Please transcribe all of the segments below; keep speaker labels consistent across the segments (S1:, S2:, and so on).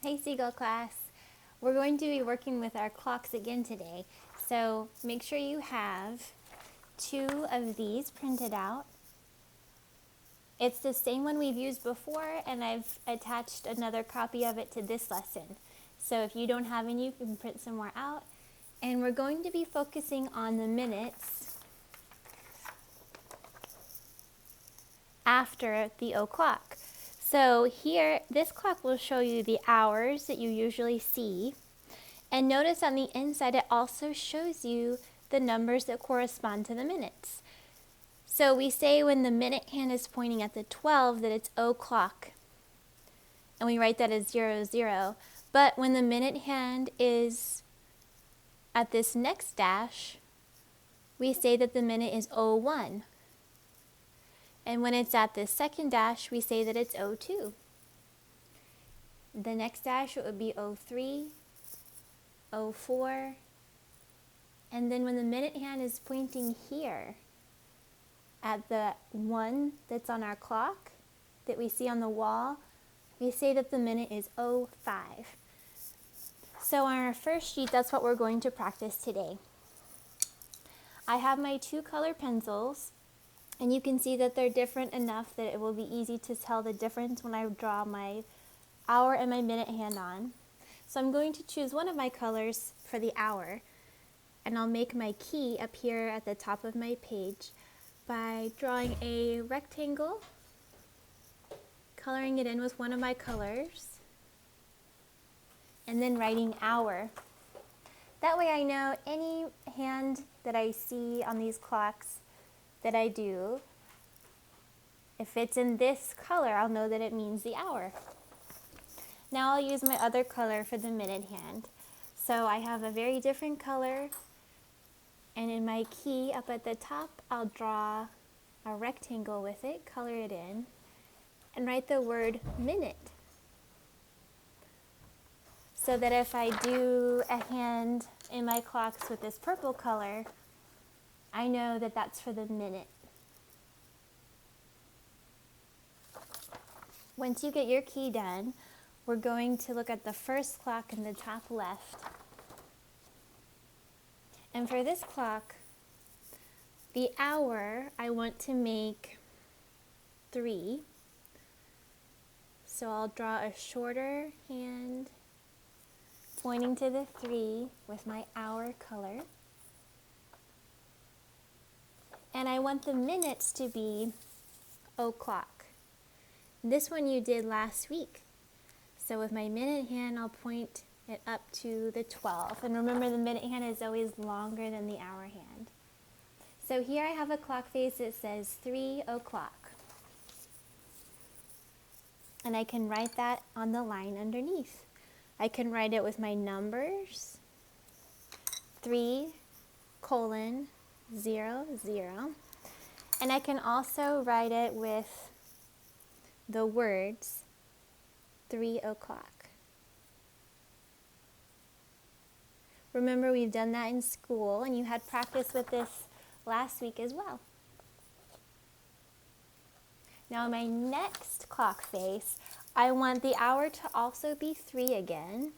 S1: Hey Seagull class, we're going to be working with our clocks again today. So make sure you have 2 of these printed out. It's the same one we've used before, and I've attached another copy of it to this lesson. So if you don't have any, you can print some more out. And we're going to be focusing on the minutes after the o'clock. So here, this clock will show you the hours that you usually see. And notice on the inside, it also shows you the numbers that correspond to the minutes. So we say when the minute hand is pointing at the 12 that it's o'clock. And we write that as 00. But when the minute hand is at this next dash, we say that the minute is 01. And when it's at this second dash, we say that it's 02. The next dash, it would be 03, 04. And then when the minute hand is pointing here at the 1 that's on our clock that we see on the wall, we say that the minute is 05. So on our first sheet, that's what we're going to practice today. I have my 2 color pencils, and you can see that they're different enough that it will be easy to tell the difference when I draw my hour and my minute hand on. So I'm going to choose one of my colors for the hour, and I'll make my key appear at the top of my page by drawing a rectangle, coloring it in with one of my colors, and then writing hour. That way I know any hand that I see on these clocks that I do, if it's in this color, I'll know that it means the hour. Now I'll use my other color for the minute hand. So I have a very different color, and in my key up at the top, I'll draw a rectangle with it, color it in, and write the word minute. So that if I do a hand in my clocks with this purple color, I know that that's for the minute. Once you get your key done, we're going to look at the first clock in the top left. And for this clock, the hour, I want to make 3. So I'll draw a shorter hand pointing to the 3 with my hour color. And I want the minutes to be o'clock. This one you did last week. So with my minute hand, I'll point it up to the 12. And remember, the minute hand is always longer than the hour hand. So here I have a clock face that says 3 o'clock. And I can write that on the line underneath. I can write it with my numbers, 3:00, 00. And I can also write it with the words 3 o'clock. Remember, we've done that in school, and you had practice with this last week as well. Now my next clock face, I want the hour to also be 3 again.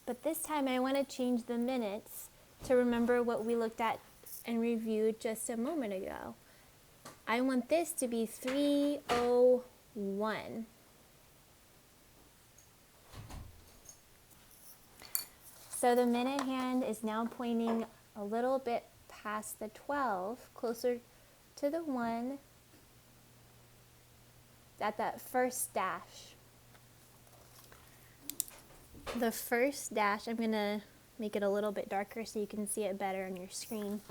S1: But this time I want to change the minutes to remember what we looked at and reviewed just a moment ago. I want this to be 3:01. So the minute hand is now pointing a little bit past the 12, closer to the 1 at that first dash. The first dash, I'm going to make it a little bit darker so you can see it better on your screen.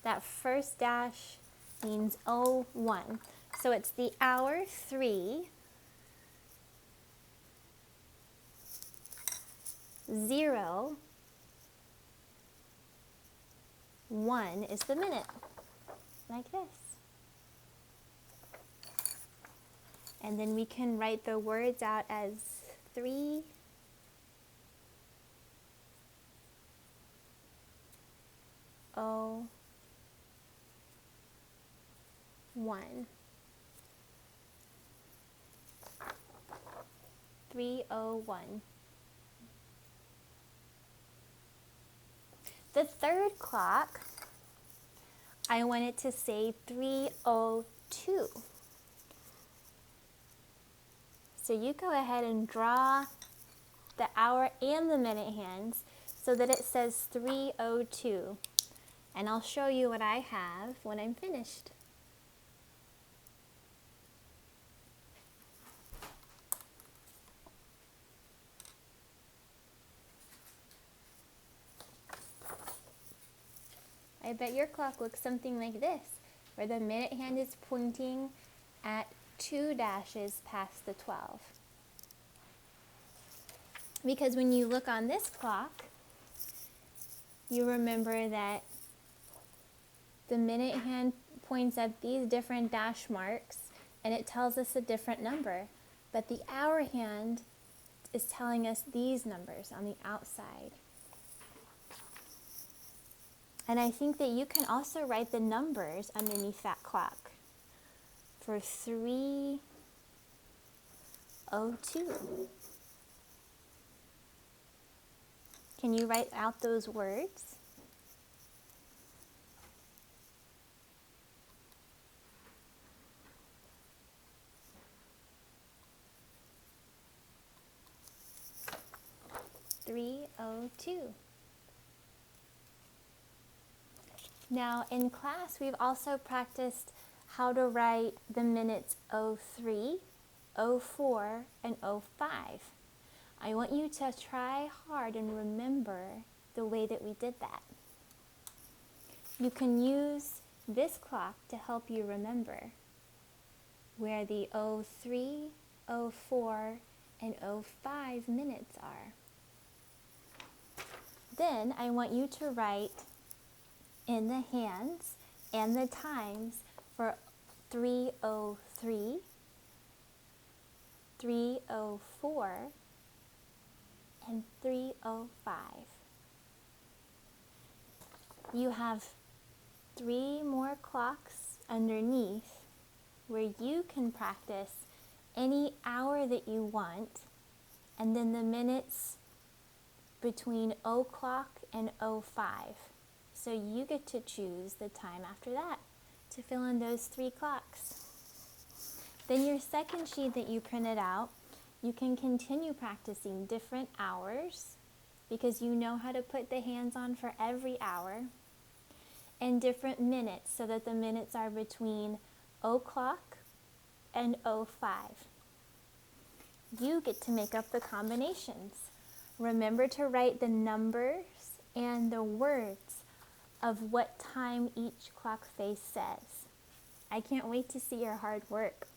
S1: That first dash means 01. So it's the hour 3, 0, 1 is the minute, like this. And then we can write the words out as 3, 0, 1. 3:01. The third clock, I want it to say 3:02. So you go ahead and draw the hour and the minute hands so that it says 3:02. And I'll show you what I have when I'm finished. I bet your clock looks something like this, where the minute hand is pointing at 2 dashes past the 12. Because when you look on this clock, you remember that the minute hand points at these different dash marks and it tells us a different number, but the hour hand is telling us these numbers on the outside. And I think that you can also write the numbers underneath that clock. For 3:02. Can you write out those words? (3:02). Now in class we've also practiced how to write the minutes 03, 04, and 05. I want you to try hard and remember the way that we did that. You can use this clock to help you remember where the 03, 04, and 05 minutes are. Then I want you to write in the hands and the times for 3:03, 3:04, and 3:05. You have 3 more clocks underneath where you can practice any hour that you want, and then the minutes between 0 and 05. So you get to choose the time after that to fill in those 3 clocks. Then your second sheet that you printed out, you can continue practicing different hours because you know how to put the hands on for every hour, and different minutes so that the minutes are between 0 and 05. You get to make up the combinations. Remember to write the numbers and the words of what time each clock face says. I can't wait to see your hard work.